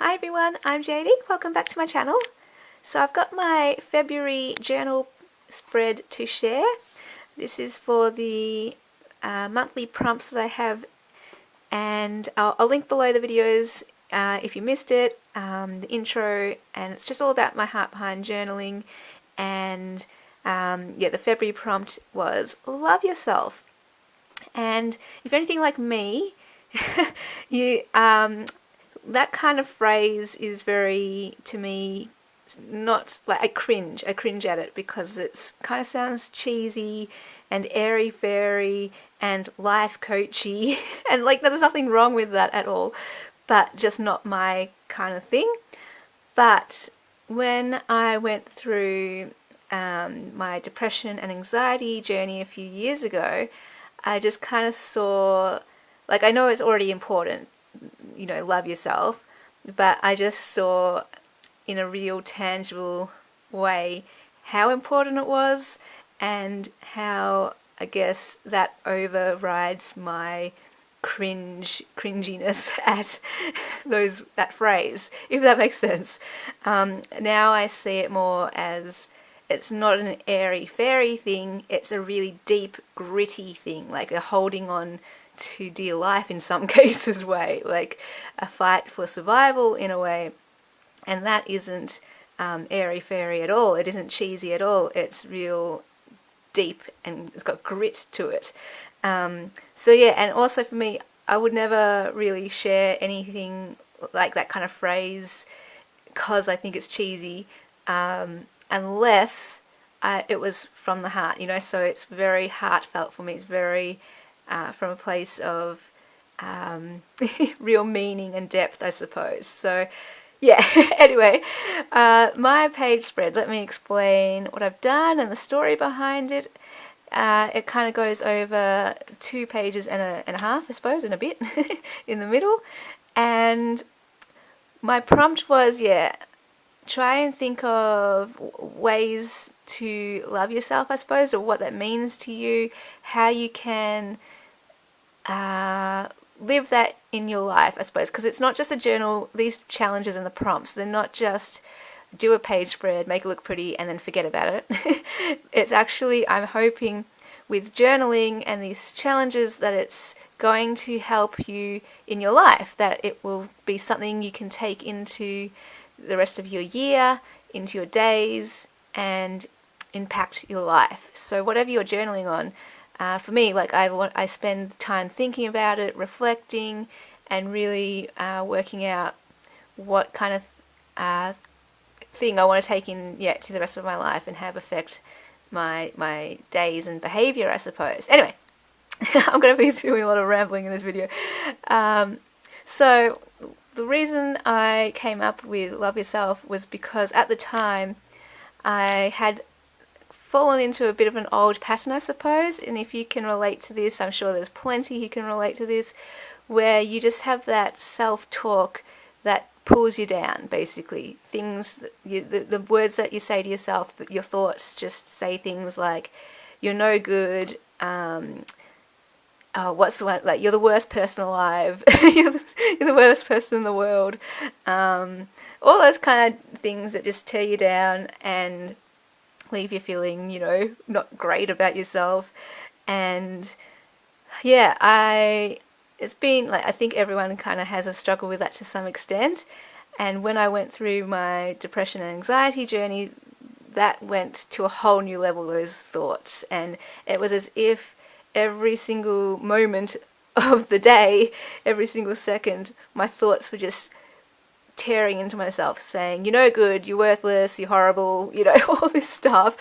Hi everyone, I'm JD. Welcome back to my channel. So I've got my February journal spread to share. This is for the monthly prompts that I have, and I'll link below the videos if you missed it, the intro, and it's just all about my heart behind journaling. And yeah, the February prompt was love yourself. And if you're anything like me, you that kind of phrase is very, to me, not like I cringe at it because it's kind of sounds cheesy and airy fairy and life coachy and like there's nothing wrong with that at all, but just not my kind of thing. But when I went through my depression and anxiety journey a few years ago, I just kind of saw, like, I know it's already important, you know, love yourself, but I just saw in a real tangible way how important it was and how I guess that overrides my cringiness at that phrase, if that makes sense. Now I see it more as it's not an airy fairy thing, it's a really deep gritty thing, like a holding on to dear life in some cases way, like a fight for survival in a way. And that isn't airy fairy at all, it isn't cheesy at all, it's real deep and it's got grit to it. So yeah, and also for me, I would never really share anything like that kind of phrase because I think it's cheesy, unless it was from the heart, you know, so it's very heartfelt for me, it's very from a place of real meaning and depth, I suppose. So yeah, anyway, my page spread, let me explain what I've done and the story behind it. It kind of goes over 2 pages and a half, I suppose, and a bit in the middle. And my prompt was, yeah, try and think of ways to love yourself, I suppose, or what that means to you, how you can live that in your life, I suppose, because it's not just a journal. These challenges and the prompts, they're not just do a page spread, make it look pretty, and then forget about it. It's actually, I'm hoping with journaling and these challenges that it's going to help you in your life, that it will be something you can take into the rest of your year, into your days, and impact your life. So whatever you're journaling on, for me, like I spend time thinking about it, reflecting, and really working out what kind of thing I want to take in to the rest of my life and have affect my days and behavior, I suppose. Anyway, I'm going to be doing a lot of rambling in this video. So the reason I came up with Love Yourself was because at the time I had fallen into a bit of an old pattern, I suppose, and if you can relate to this, I'm sure there's plenty who can relate to this, where you just have that self-talk that pulls you down, basically. Things that the words that you say to yourself, that your thoughts just say things like, you're no good, what's the one, like, you're the worst person alive, you're the worst person in the world, all those kind of things that just tear you down and leave you feeling, you know, not great about yourself. And yeah, it's been like, I think everyone kind of has a struggle with that to some extent. And when I went through my depression and anxiety journey, that went to a whole new level, those thoughts. And it was as if every single moment of the day, every single second, my thoughts were just tearing into myself, saying, you're no good, you're worthless, you're horrible, you know, all this stuff.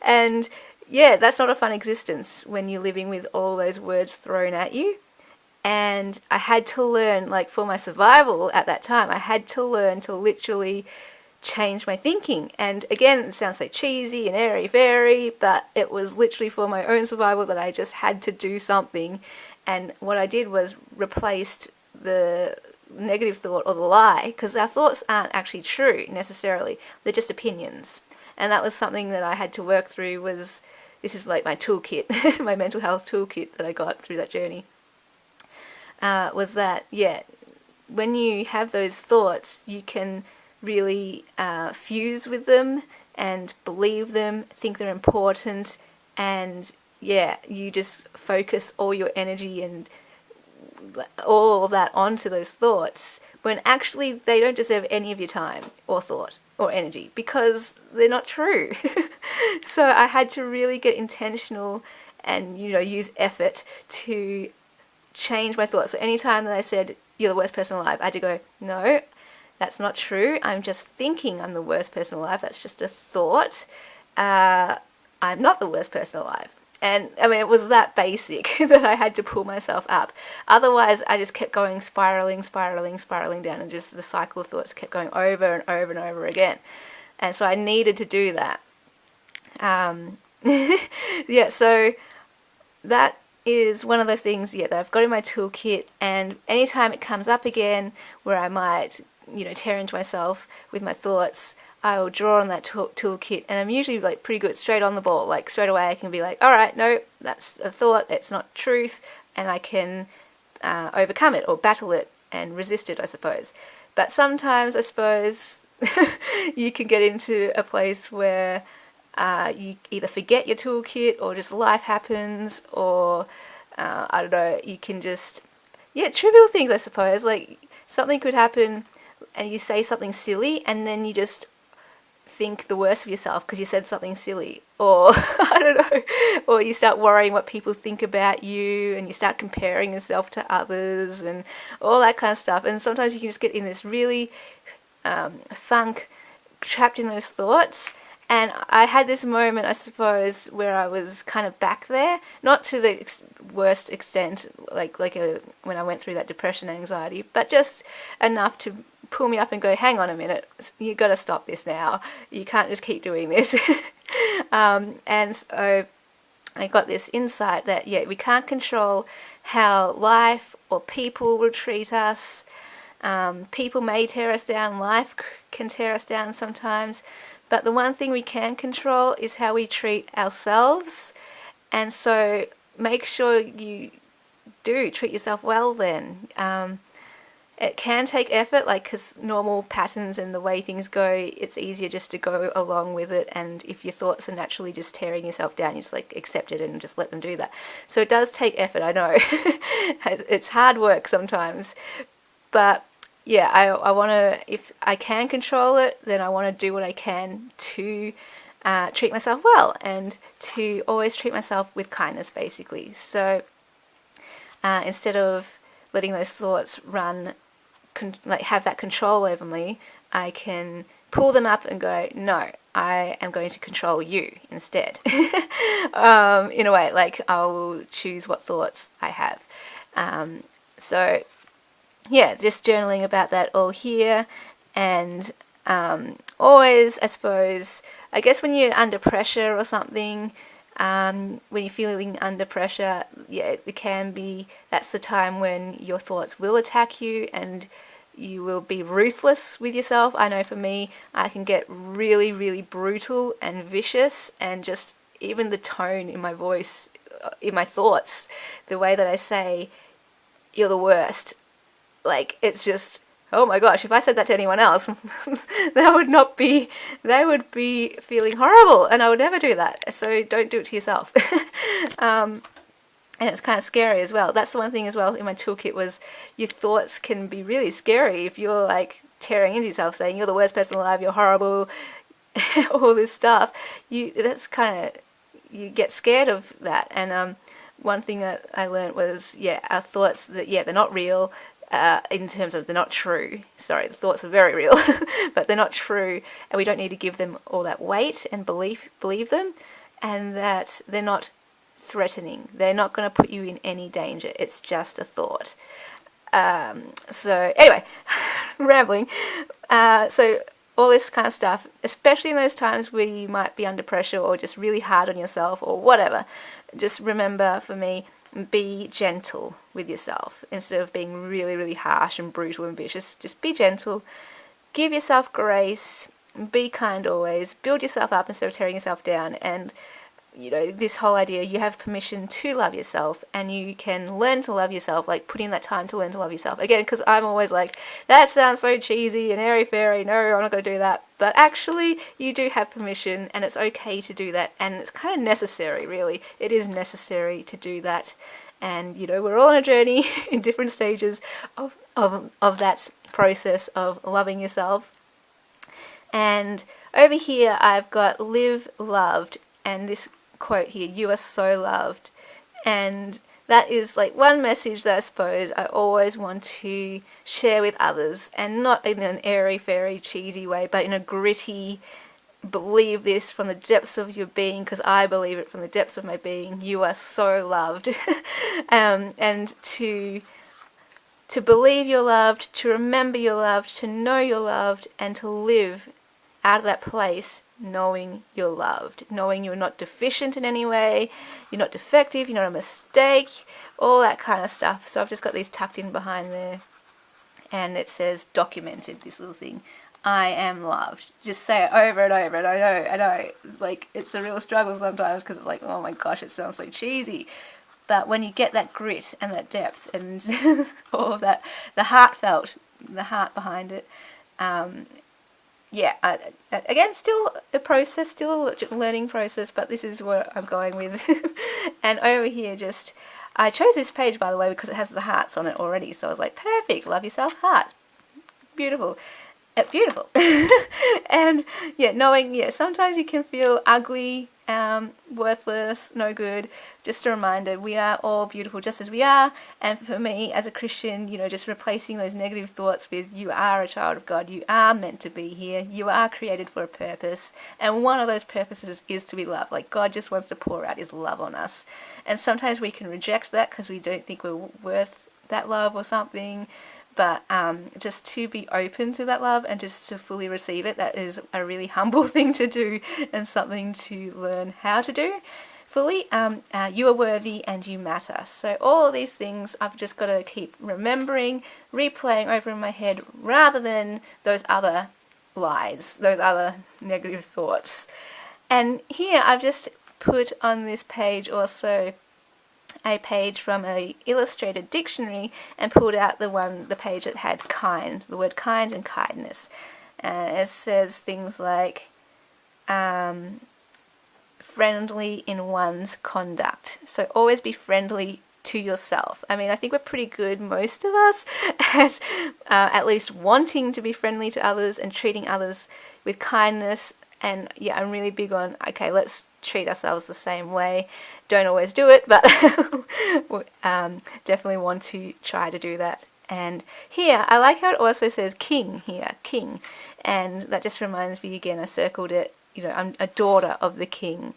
And yeah, that's not a fun existence when you're living with all those words thrown at you. And I had to learn, like, for my survival at that time, I had to learn to literally change my thinking. And again, it sounds so cheesy and airy-fairy, but it was literally for my own survival that I just had to do something. And what I did was replaced the negative thought or the lie, because our thoughts aren't actually true necessarily, they're just opinions. And that was something that I had to work through. This is like my toolkit, my mental health toolkit that I got through that journey. Was that, yeah, when you have those thoughts, you can really fuse with them and believe them, think they're important, and yeah, you just focus all your energy and all of that onto those thoughts, when actually they don't deserve any of your time or thought or energy, because they're not true. So I had to really get intentional and, you know, use effort to change my thoughts. So anytime that I said, you're the worst person alive, I had to go, no, that's not true. I'm just thinking I'm the worst person alive. That's just a thought. I'm not the worst person alive. And I mean, it was that basic that I had to pull myself up. Otherwise, I just kept going spiraling down, and just the cycle of thoughts kept going over and over and over again. And so I needed to do that. Yeah, so that is one of those things, yeah, that I've got in my toolkit, and anytime it comes up again where I might, you know, tear into myself with my thoughts, I will draw on that toolkit, and I'm usually like pretty good, straight on the ball. Like straight away I can be like, all right, no, that's a thought, it's not truth, and I can overcome it or battle it and resist it, I suppose. But sometimes I suppose you can get into a place where you either forget your toolkit, or just life happens, or I don't know, you can just, yeah, trivial things, I suppose. Like something could happen and you say something silly, and then you just think the worst of yourself because you said something silly, or I don't know, or you start worrying what people think about you, and you start comparing yourself to others and all that kind of stuff. And sometimes you can just get in this really funk, trapped in those thoughts. And I had this moment, I suppose, where I was kind of back there, not to the worst extent, like when I went through that depression, anxiety, but just enough to pull me up and go, hang on a minute, you got to stop this now. You can't just keep doing this. And so I got this insight that, yeah, we can't control how life or people will treat us. People may tear us down. Life can tear us down sometimes. But the one thing we can control is how we treat ourselves. And so make sure you do treat yourself well then. It can take effort, like, because normal patterns and the way things go, it's easier just to go along with it. And if your thoughts are naturally just tearing yourself down, you just like accept it and just let them do that. So it does take effort, I know. It's hard work sometimes. But yeah, I want to, if I can control it, then I want to do what I can to treat myself well, and to always treat myself with kindness, basically. So instead of letting those thoughts run, like have that control over me, I can pull them up and go, no, I am going to control you instead. In a way, like I will choose what thoughts I have. So yeah, just journaling about that all here. And always, I suppose, I guess when you're under pressure or something, when you're feeling under pressure, yeah, it can be, that's the time when your thoughts will attack you and you will be ruthless with yourself. I know for me, I can get really, really brutal and vicious, and just even the tone in my voice, in my thoughts, the way that I say, you're the worst, like, it's just, oh my gosh, if I said that to anyone else, they would be feeling horrible, and I would never do that. So don't do it to yourself. And it's kind of scary as well. That's the one thing as well in my toolkit, was your thoughts can be really scary if you're like tearing into yourself, saying you're the worst person alive, you're horrible, all this stuff. That's kind of, you get scared of that. And one thing that I learned was, yeah, our thoughts, that, yeah, they're not real. In terms of, they're not true. Sorry, the thoughts are very real, but they're not true, and we don't need to give them all that weight and believe them, and that they're not threatening. They're not going to put you in any danger. It's just a thought. So anyway, rambling. So all this kind of stuff, especially in those times where you might be under pressure or just really hard on yourself or whatever, just remember, for me, be gentle with yourself instead of being really, really harsh and brutal and vicious. Just be gentle, give yourself grace, be kind always, build yourself up instead of tearing yourself down. And you know, this whole idea, you have permission to love yourself, and you can learn to love yourself, like put in that time to learn to love yourself. Again, because I'm always like, that sounds so cheesy and airy-fairy, no, I'm not going to do that. But actually, you do have permission, and it's okay to do that, and it's kind of necessary, really. It is necessary to do that. And, you know, we're all on a journey in different stages of that process of loving yourself. And over here, I've got live loved, and this quote here, you are so loved. And that is like one message that I suppose I always want to share with others, and not in an airy-fairy cheesy way, but in a gritty, believe this from the depths of your being, because I believe it from the depths of my being. You are so loved. And to believe you're loved, to remember you're loved, to know you're loved, and to live out of that place knowing you're loved, knowing you're not deficient in any way, you're not defective, you're not a mistake, all that kind of stuff. So I've just got these tucked in behind there, and it says documented, this little thing, I am loved. Just say it over and over, and I know, it's like, it's a real struggle sometimes, because it's like, oh my gosh, it sounds so cheesy. But when you get that grit and that depth and all of that, the heart behind it, yeah, again, still a process, still a learning process, but this is what I'm going with. And over here, I chose this page, by the way, because it has the hearts on it already, so I was like, perfect, love yourself, heart, beautiful. Beautiful. And yeah, knowing, yeah, sometimes you can feel ugly, worthless, no good. Just a reminder, we are all beautiful just as we are. And for me, as a Christian, you know, just replacing those negative thoughts with, you are a child of God, you are meant to be here, you are created for a purpose, and one of those purposes is to be loved. Like, God just wants to pour out his love on us. And sometimes we can reject that because we don't think we're worth that love or something. But just to be open to that love and just to fully receive it, that is a really humble thing to do, and something to learn how to do fully. You are worthy and you matter. So all of these things I've just got to keep remembering, replaying over in my head, rather than those other lies, those other negative thoughts. And here I've just put on this page also a page from a illustrated dictionary, and pulled out the page that had kind, the word kind and kindness. It says things like friendly in one's conduct. So always be friendly to yourself. I mean, I think we're pretty good, most of us, at least wanting to be friendly to others and treating others with kindness. And yeah, I'm really big on, okay, let's treat ourselves the same way. Don't always do it, but definitely want to try to do that. And here, I like how it also says king here, king. And that just reminds me again, I circled it, you know, I'm a daughter of the king.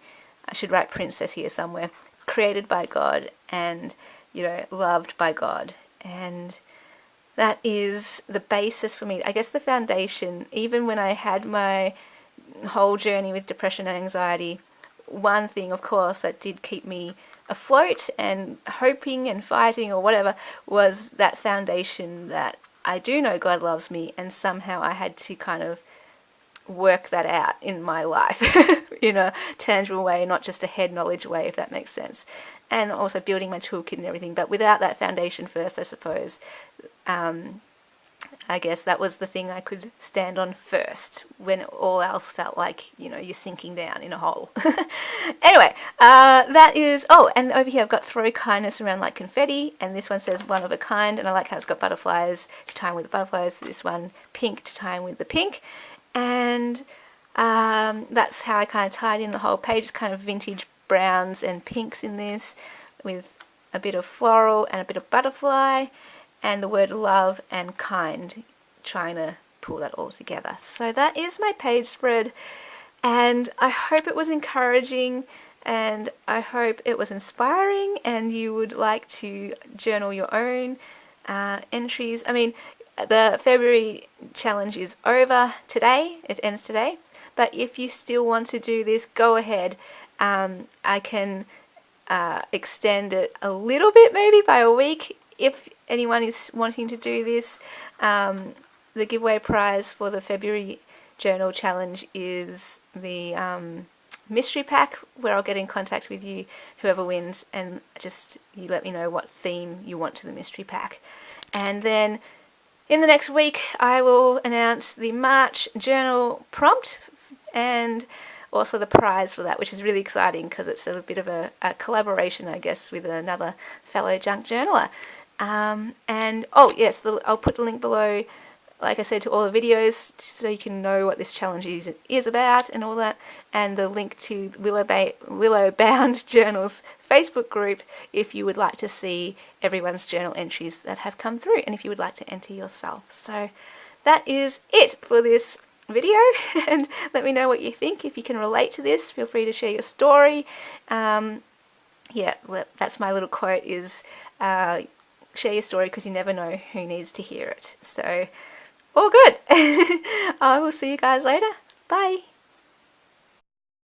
I should write princess here somewhere. Created by God and, you know, loved by God. And that is the basis for me. I guess the foundation, even when I had my whole journey with depression and anxiety, one thing, of course, that did keep me afloat and hoping and fighting or whatever was that foundation that I do know God loves me, and somehow I had to kind of work that out in my life in a tangible way, not just a head knowledge way, if that makes sense. And also building my toolkit and everything. But without that foundation first, I suppose, I guess that was the thing I could stand on first when all else felt like, you know, you're sinking down in a hole. Anyway, that is, oh, and over here I've got throw kindness around like confetti, and this one says one of a kind, and I like how it's got butterflies to tie in with the butterflies, this one pink to tie in with the pink, and that's how I kind of tied in the whole page. It's kind of vintage browns and pinks in this, with a bit of floral and a bit of butterfly, and the word love and kind, trying to pull that all together. So that is my page spread, and I hope it was encouraging, and I hope it was inspiring, and you would like to journal your own entries. I mean, the February challenge is over today, it ends today, but if you still want to do this, go ahead. I can extend it a little bit, maybe by a week, if anyone is wanting to do this. The giveaway prize for the February journal challenge is the mystery pack where I'll get in contact with you, whoever wins, and just you let me know what theme you want to the mystery pack. And then in the next week I will announce the March journal prompt and also the prize for that, which is really exciting because it's a bit of a collaboration, I guess, with another fellow junk journaler. And oh yes, I'll put the link below, like I said, to all the videos so you can know what this challenge is about and all that, and the link to Willow Bound Journals Facebook group if you would like to see everyone's journal entries that have come through and if you would like to enter yourself. So that is it for this video, and let me know what you think. If you can relate to this, feel free to share your story. Yeah, that's my little quote is share your story because you never know who needs to hear it. So all good. I will see you guys later. Bye.